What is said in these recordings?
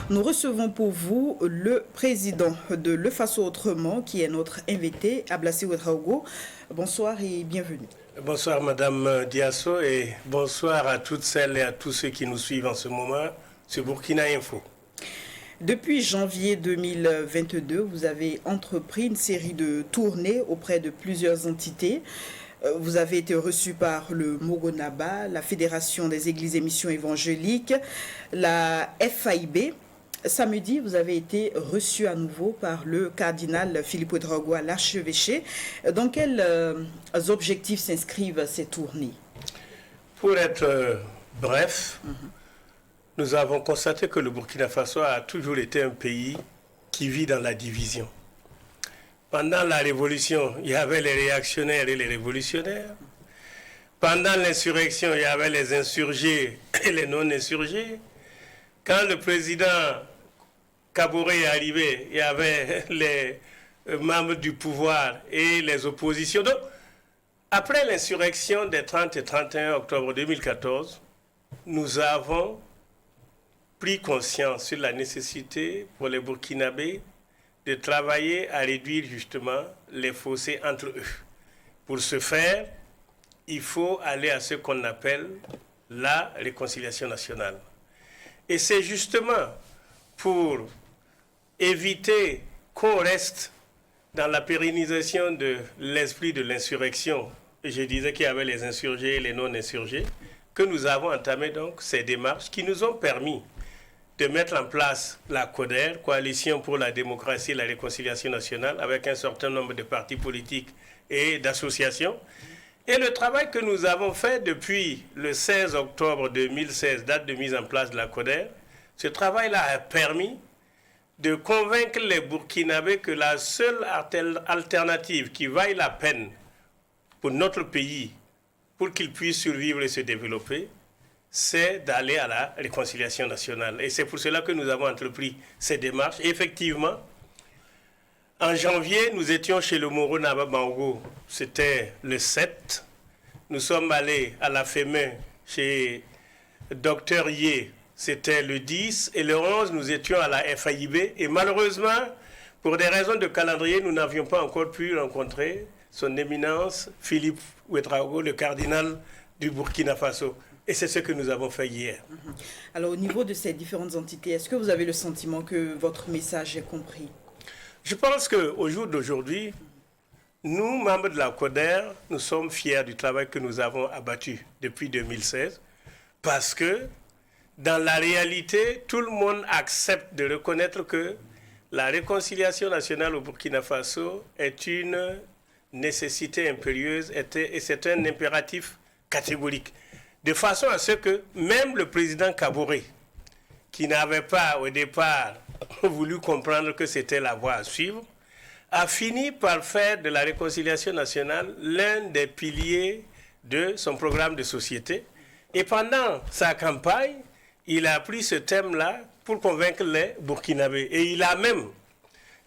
Nous recevons pour vous le président de Le Faso Autrement, qui est notre invité, Ablassy Ouedraogo. Bonsoir et bienvenue. Bonsoir Madame Diasso et bonsoir à toutes celles et à tous ceux qui nous suivent en ce moment sur Burkina Info. Depuis janvier 2022, vous avez entrepris une série de tournées auprès de plusieurs entités. Vous avez été reçu par le Mogonaba, la Fédération des Églises et Missions évangéliques, la FAIB. Samedi, vous avez été reçu à nouveau par le cardinal Philippe Ouedraogo à l'archevêché. Dans quels objectifs s'inscrivent ces tournées? Pour être bref, nous avons constaté que le Burkina Faso a toujours été un pays qui vit dans la division. Pendant la révolution, il y avait les réactionnaires et les révolutionnaires. Pendant l'insurrection, il y avait les insurgés et les non-insurgés. Quand le président Kaboré est arrivé, il y avait les membres du pouvoir et les oppositions. Donc, après l'insurrection des 30 et 31 octobre 2014, nous avons pris conscience sur la nécessité pour les Burkinabés de travailler à réduire justement les fossés entre eux. Pour ce faire, il faut aller à ce qu'on appelle la réconciliation nationale. Et c'est justement pour éviter qu'on reste dans la pérennisation de l'esprit de l'insurrection, et je disais qu'il y avait les insurgés et les non-insurgés, que nous avons entamé donc ces démarches qui nous ont permis de mettre en place la CODER, Coalition pour la démocratie et la réconciliation nationale, avec un certain nombre de partis politiques et d'associations. Et le travail que nous avons fait depuis le 16 octobre 2016, date de mise en place de la CODER, ce travail-là a permis de convaincre les Burkinabés que la seule alternative qui vaille la peine pour notre pays, pour qu'il puisse survivre et se développer, c'est d'aller à la réconciliation nationale. Et c'est pour cela que nous avons entrepris ces démarches. Et effectivement, en janvier, nous étions chez le Mogonaba Bango, c'était le 7. Nous sommes allés à la FEME chez Dr Yé, c'était le 10. Et le 11, nous étions à la FAIB. Et malheureusement, pour des raisons de calendrier, nous n'avions pas encore pu rencontrer son éminence Philippe Ouedraogo, le cardinal du Burkina Faso. Et c'est ce que nous avons fait hier. Alors, au niveau de ces différentes entités, est-ce que vous avez le sentiment que votre message est compris? Je pense qu'au jour d'aujourd'hui, nous, membres de la CODER, nous sommes fiers du travail que nous avons abattu depuis 2016, parce que, dans la réalité, tout le monde accepte de reconnaître que la réconciliation nationale au Burkina Faso est une nécessité impérieuse et c'est un impératif catégorique. De façon à ce que même le président Kaboré, qui n'avait pas au départ voulu comprendre que c'était la voie à suivre, a fini par faire de la réconciliation nationale l'un des piliers de son programme de société. Et pendant sa campagne, il a pris ce thème-là pour convaincre les Burkinabés. Et il a même,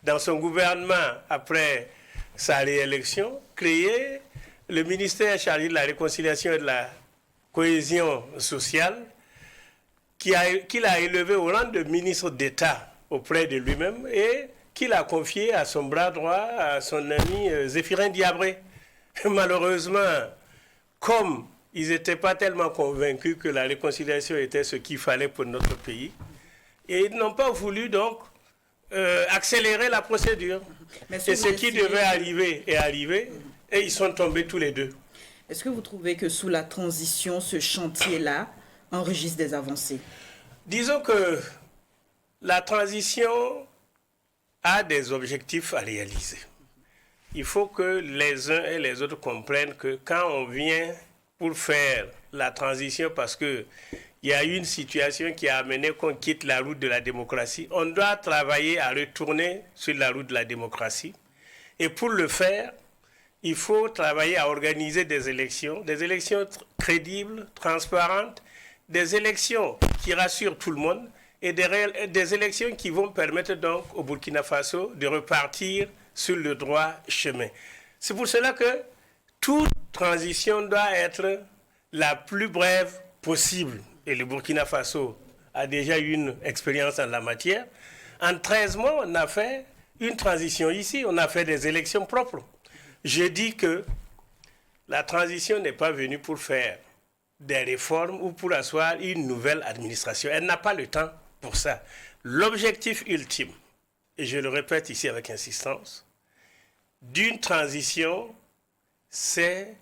dans son gouvernement, après sa réélection, créé le ministère chargé de la réconciliation et de la cohésion sociale, qu'il a élevé au rang de ministre d'État auprès de lui-même et qu'il a confié à son bras droit, à son ami Zéphirin Diabré. Malheureusement, comme ils n'étaient pas tellement convaincus que la réconciliation était ce qu'il fallait pour notre pays, et ils n'ont pas voulu donc accélérer la procédure. Et ce qui devait arriver est arrivé, et ils sont tombés tous les deux. Est-ce que vous trouvez que sous la transition, ce chantier-là enregistre des avancées? Disons que la transition a des objectifs à réaliser. Il faut que les uns et les autres comprennent que quand on vient pour faire la transition, parce qu'il y a eu une situation qui a amené qu'on quitte la route de la démocratie, on doit travailler à retourner sur la route de la démocratie. Et pour le faire, il faut travailler à organiser des élections crédibles, transparentes, des élections qui rassurent tout le monde et des élections qui vont permettre donc au Burkina Faso de repartir sur le droit chemin. C'est pour cela que toute transition doit être la plus brève possible. Et le Burkina Faso a déjà eu une expérience en la matière. En 13 mois, on a fait une transition ici, on a fait des élections propres. Je dis que la transition n'est pas venue pour faire des réformes ou pour asseoir une nouvelle administration. Elle n'a pas le temps pour ça. L'objectif ultime, et je le répète ici avec insistance, d'une transition, c'est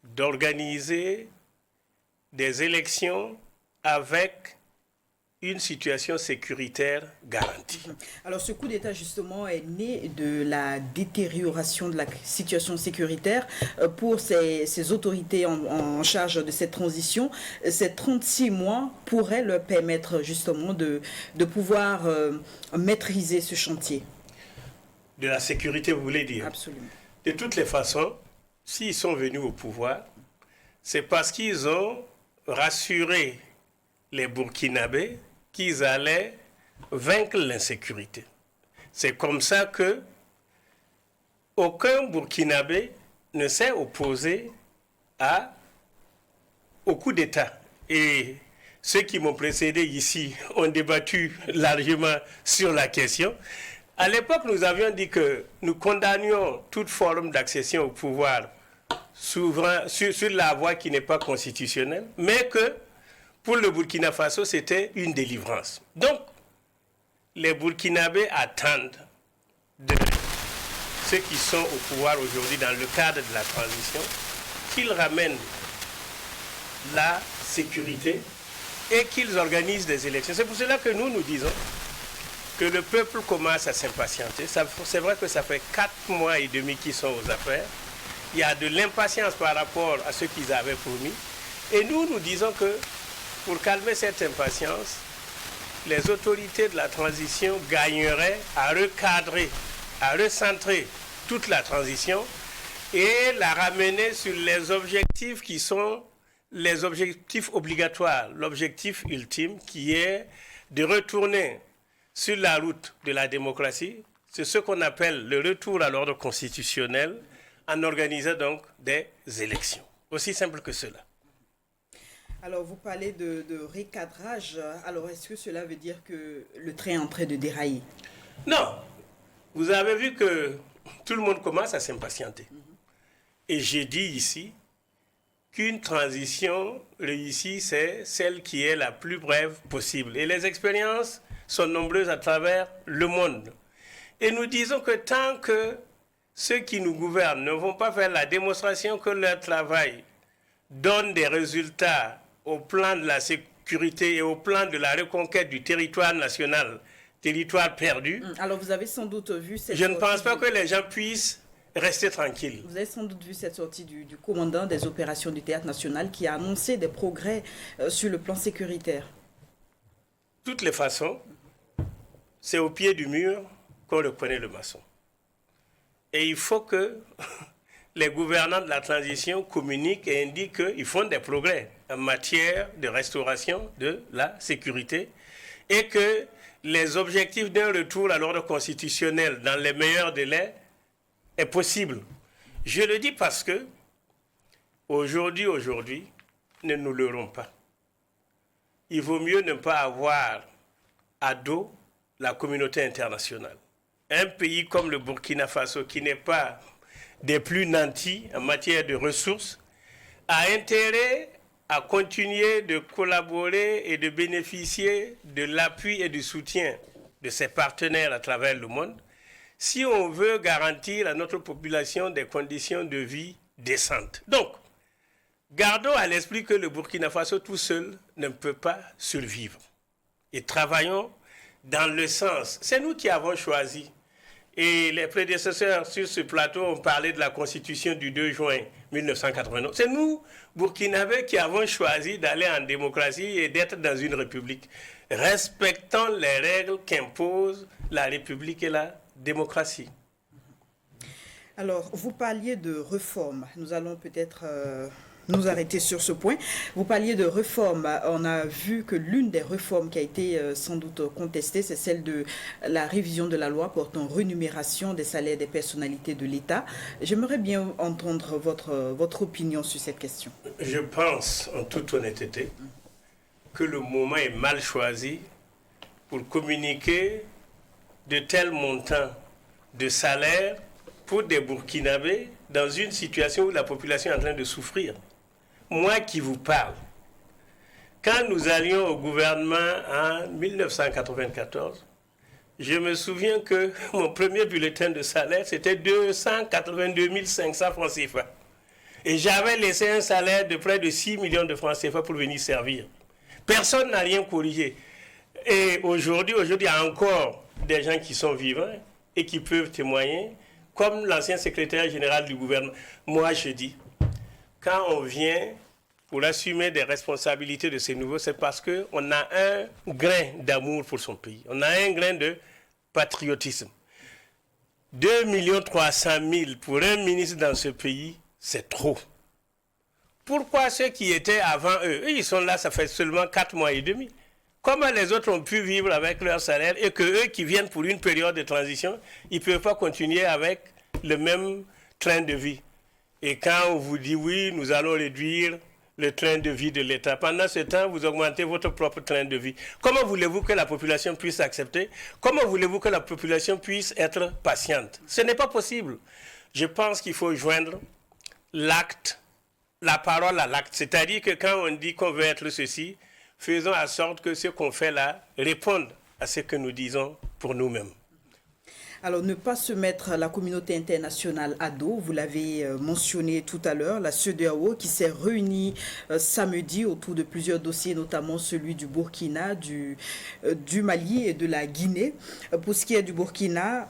d'organiser des élections avec une situation sécuritaire garantie. Alors ce coup d'État justement est né de la détérioration de la situation sécuritaire pour ces autorités en charge de cette transition. Ces 36 mois pourraient leur permettre justement de pouvoir maîtriser ce chantier. De la sécurité, vous voulez dire? Absolument. De toutes les façons, s'ils sont venus au pouvoir, c'est parce qu'ils ont rassuré les Burkinabés qu'ils allaient vaincre l'insécurité. C'est comme ça que aucun Burkinabé ne s'est opposé au coup d'État. Et ceux qui m'ont précédé ici ont débattu largement sur la question. À l'époque, nous avions dit que nous condamnions toute forme d'accession au pouvoir souverain sur la voie qui n'est pas constitutionnelle, mais que pour le Burkina Faso, c'était une délivrance. Donc, les Burkinabés attendent de ceux qui sont au pouvoir aujourd'hui dans le cadre de la transition qu'ils ramènent la sécurité et qu'ils organisent des élections. C'est pour cela que nous disons que le peuple commence à s'impatienter. C'est vrai que ça fait 4 mois et demi qu'ils sont aux affaires. Il y a de l'impatience par rapport à ce qu'ils avaient promis. Et nous disons que pour calmer cette impatience, les autorités de la transition gagneraient à recadrer, à recentrer toute la transition et la ramener sur les objectifs qui sont les objectifs obligatoires, l'objectif ultime qui est de retourner sur la route de la démocratie. C'est ce qu'on appelle le retour à l'ordre constitutionnel en organisant donc des élections. Aussi simple que cela. Alors, vous parlez de recadrage. Alors, est-ce que cela veut dire que le train est en train de dérailler? Non. Vous avez vu que tout le monde commence à s'impatienter. Et j'ai dit ici qu'une transition réussie, c'est celle qui est la plus brève possible. Et les expériences sont nombreuses à travers le monde. Et nous disons que tant que ceux qui nous gouvernent ne vont pas faire la démonstration que leur travail donne des résultats au plan de la sécurité et au plan de la reconquête du territoire national, territoire perdu. Alors vous avez sans doute vu cette Je ne pense pas que les gens puissent rester tranquilles. Vous avez sans doute vu cette sortie du commandant des opérations du Théâtre national qui a annoncé des progrès sur le plan sécuritaire. De toutes les façons, c'est au pied du mur qu'on reconnaît le maçon. Et il faut que les gouvernants de la transition communiquent et indiquent qu'ils font des progrès en matière de restauration de la sécurité et que les objectifs d'un retour à l'ordre constitutionnel dans les meilleurs délais est possible. Je le dis parce que aujourd'hui, ne nous leurrons pas. Il vaut mieux ne pas avoir à dos la communauté internationale. Un pays comme le Burkina Faso, qui n'est pas des plus nantis en matière de ressources, a intérêt à continuer de collaborer et de bénéficier de l'appui et du soutien de ses partenaires à travers le monde, si on veut garantir à notre population des conditions de vie décentes. Donc, gardons à l'esprit que le Burkina Faso tout seul ne peut pas survivre. Et travaillons dans le sens, c'est nous qui avons choisi. Et les prédécesseurs sur ce plateau ont parlé de la Constitution du 2 juin 1989. C'est nous, Burkinabés, qui avons choisi d'aller en démocratie et d'être dans une république, respectant les règles qu'impose la République et la démocratie. Alors, vous parliez de réforme. Nous allons peut-être nous arrêter sur ce point. Vous parliez de réforme. On a vu que l'une des réformes qui a été sans doute contestée, c'est celle de la révision de la loi portant rémunération des salaires des personnalités de l'État. J'aimerais bien entendre votre opinion sur cette question. Je pense, en toute honnêteté, que le moment est mal choisi pour communiquer de tels montants de salaire pour des Burkinabés dans une situation où la population est en train de souffrir. Moi qui vous parle, quand nous allions au gouvernement en 1994, je me souviens que mon premier bulletin de salaire, c'était 282 500 francs CFA. Et j'avais laissé un salaire de près de 6 millions de francs CFA pour venir servir. Personne n'a rien corrigé. Et aujourd'hui, il y a encore des gens qui sont vivants et qui peuvent témoigner, comme l'ancien secrétaire général du gouvernement. Moi, je dis, quand on vient pour assumer des responsabilités de ces nouveaux, c'est parce qu'on a un grain d'amour pour son pays. On a un grain de patriotisme. 2 300 000 pour un ministre dans ce pays, c'est trop. Pourquoi ceux qui étaient avant eux, ils sont là, ça fait seulement 4 mois et demi. Comment les autres ont pu vivre avec leur salaire et que eux qui viennent pour une période de transition, ils ne peuvent pas continuer avec le même train de vie. Et quand on vous dit oui, nous allons réduire le train de vie de l'État, pendant ce temps, vous augmentez votre propre train de vie. Comment voulez-vous que la population puisse accepter? Comment voulez-vous que la population puisse être patiente? Ce n'est pas possible. Je pense qu'il faut joindre l'acte, la parole à l'acte. C'est-à-dire que quand on dit qu'on veut être ceci, faisons en sorte que ce qu'on fait là réponde à ce que nous disons pour nous-mêmes. Alors, ne pas se mettre la communauté internationale à dos, vous l'avez mentionné tout à l'heure, la CEDEAO qui s'est réunie samedi autour de plusieurs dossiers, notamment celui du Burkina, du Mali et de la Guinée. Pour ce qui est du Burkina,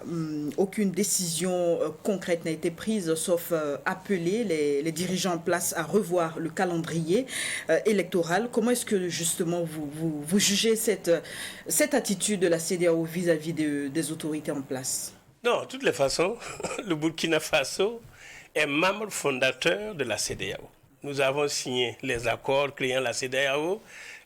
aucune décision concrète n'a été prise, sauf appeler les dirigeants en place à revoir le calendrier électoral. Comment est-ce que justement vous jugez cette attitude de la CEDEAO vis-à-vis des autorités en place? Non, de toutes les façons, le Burkina Faso est membre fondateur de la CEDEAO. Nous avons signé les accords créant la CEDEAO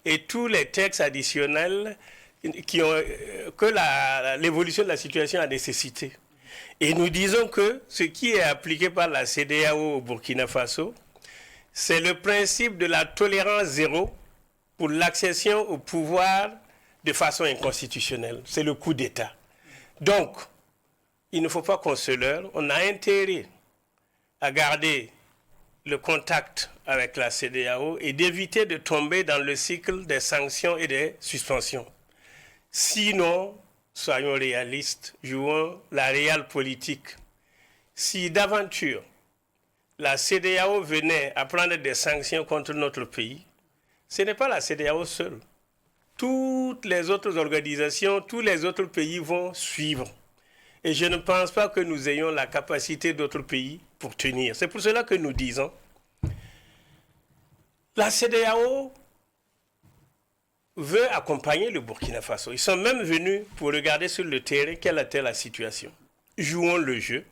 et tous les textes additionnels que l'évolution de la situation a nécessité. Et nous disons que ce qui est appliqué par la CEDEAO au Burkina Faso, c'est le principe de la tolérance zéro pour l'accession au pouvoir de façon inconstitutionnelle. C'est le coup d'État. Donc, il ne faut pas qu'on se leurre. On a intérêt à garder le contact avec la CEDEAO et d'éviter de tomber dans le cycle des sanctions et des suspensions. Sinon, soyons réalistes, jouons la réelle politique. Si d'aventure la CEDEAO venait à prendre des sanctions contre notre pays, ce n'est pas la CEDEAO seule. Toutes les autres organisations, tous les autres pays vont suivre. Et je ne pense pas que nous ayons la capacité d'autres pays pour tenir. C'est pour cela que nous disons, la CEDEAO veut accompagner le Burkina Faso. Ils sont même venus pour regarder sur le terrain quelle était la situation. Jouons le jeu,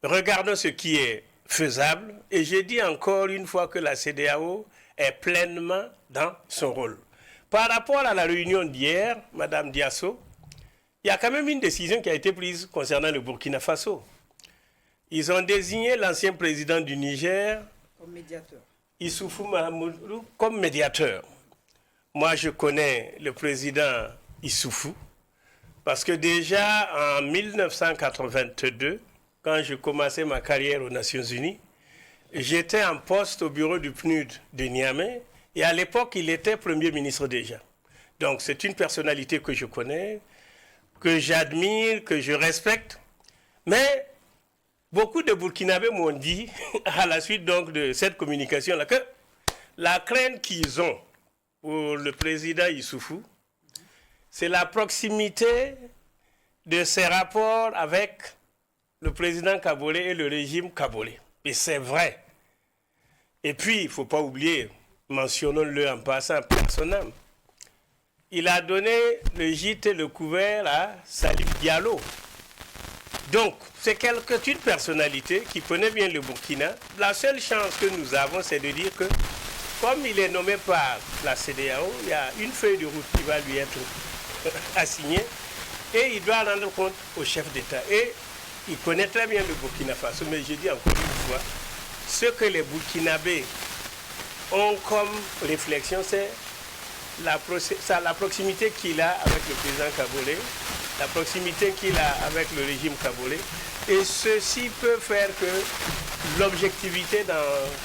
regardons ce qui est faisable. Et je dis encore une fois que la CEDEAO est pleinement dans son rôle. Par rapport à la réunion d'hier, Madame Diasso, il y a quand même une décision qui a été prise concernant le Burkina Faso. Ils ont désigné l'ancien président du Niger, comme médiateur. Issoufou Mahamadou, comme médiateur. Moi, je connais le président Issoufou, parce que déjà en 1982, quand je commençais ma carrière aux Nations Unies, j'étais en poste au bureau du PNUD de Niamey, et à l'époque, il était Premier ministre déjà. Donc, c'est une personnalité que je connais, que j'admire, que je respecte. Mais beaucoup de Burkinabés m'ont dit, à la suite donc de cette communication-là, que la crainte qu'ils ont pour le président Issoufou, c'est la proximité de ses rapports avec le président Kaboré et le régime Kaboré. Et c'est vrai. Et puis, il ne faut pas oublier, mentionnons-le en passant, personnellement, il a donné le gîte et le couvert à Salif Diallo. Donc, c'est une personnalité qui connaît bien le Burkina. La seule chance que nous avons, c'est de dire que, comme il est nommé par la CEDEAO, il y a une feuille de route qui va lui être assignée et il doit rendre compte au chef d'État. Et il connaît très bien le Burkina Faso, mais je dis encore une fois, ce que les Burkinabés ont comme réflexion, c'est la proximité qu'il a avec le président Kaboré, la proximité qu'il a avec le régime Kaboré. Et ceci peut faire que l'objectivité dans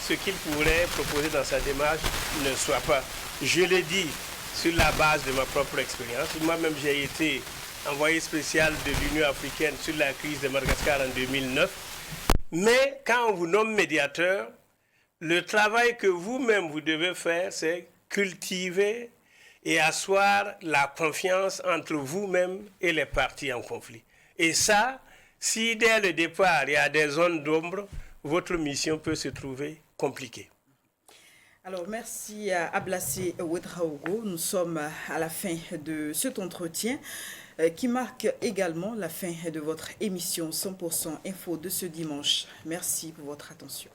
ce qu'il pourrait proposer dans sa démarche ne soit pas. Je l'ai dit sur la base de ma propre expérience. Moi-même, j'ai été envoyé spécial de l'Union africaine sur la crise de Madagascar en 2009. Mais quand on vous nomme médiateur, le travail que vous-même vous devez faire, c'est cultiver et asseoir la confiance entre vous-même et les parties en conflit. Et ça, si dès le départ, il y a des zones d'ombre, votre mission peut se trouver compliquée. Alors, merci à Ablassé Ouedraogo. Nous sommes à la fin de cet entretien qui marque également la fin de votre émission 100% Info de ce dimanche. Merci pour votre attention.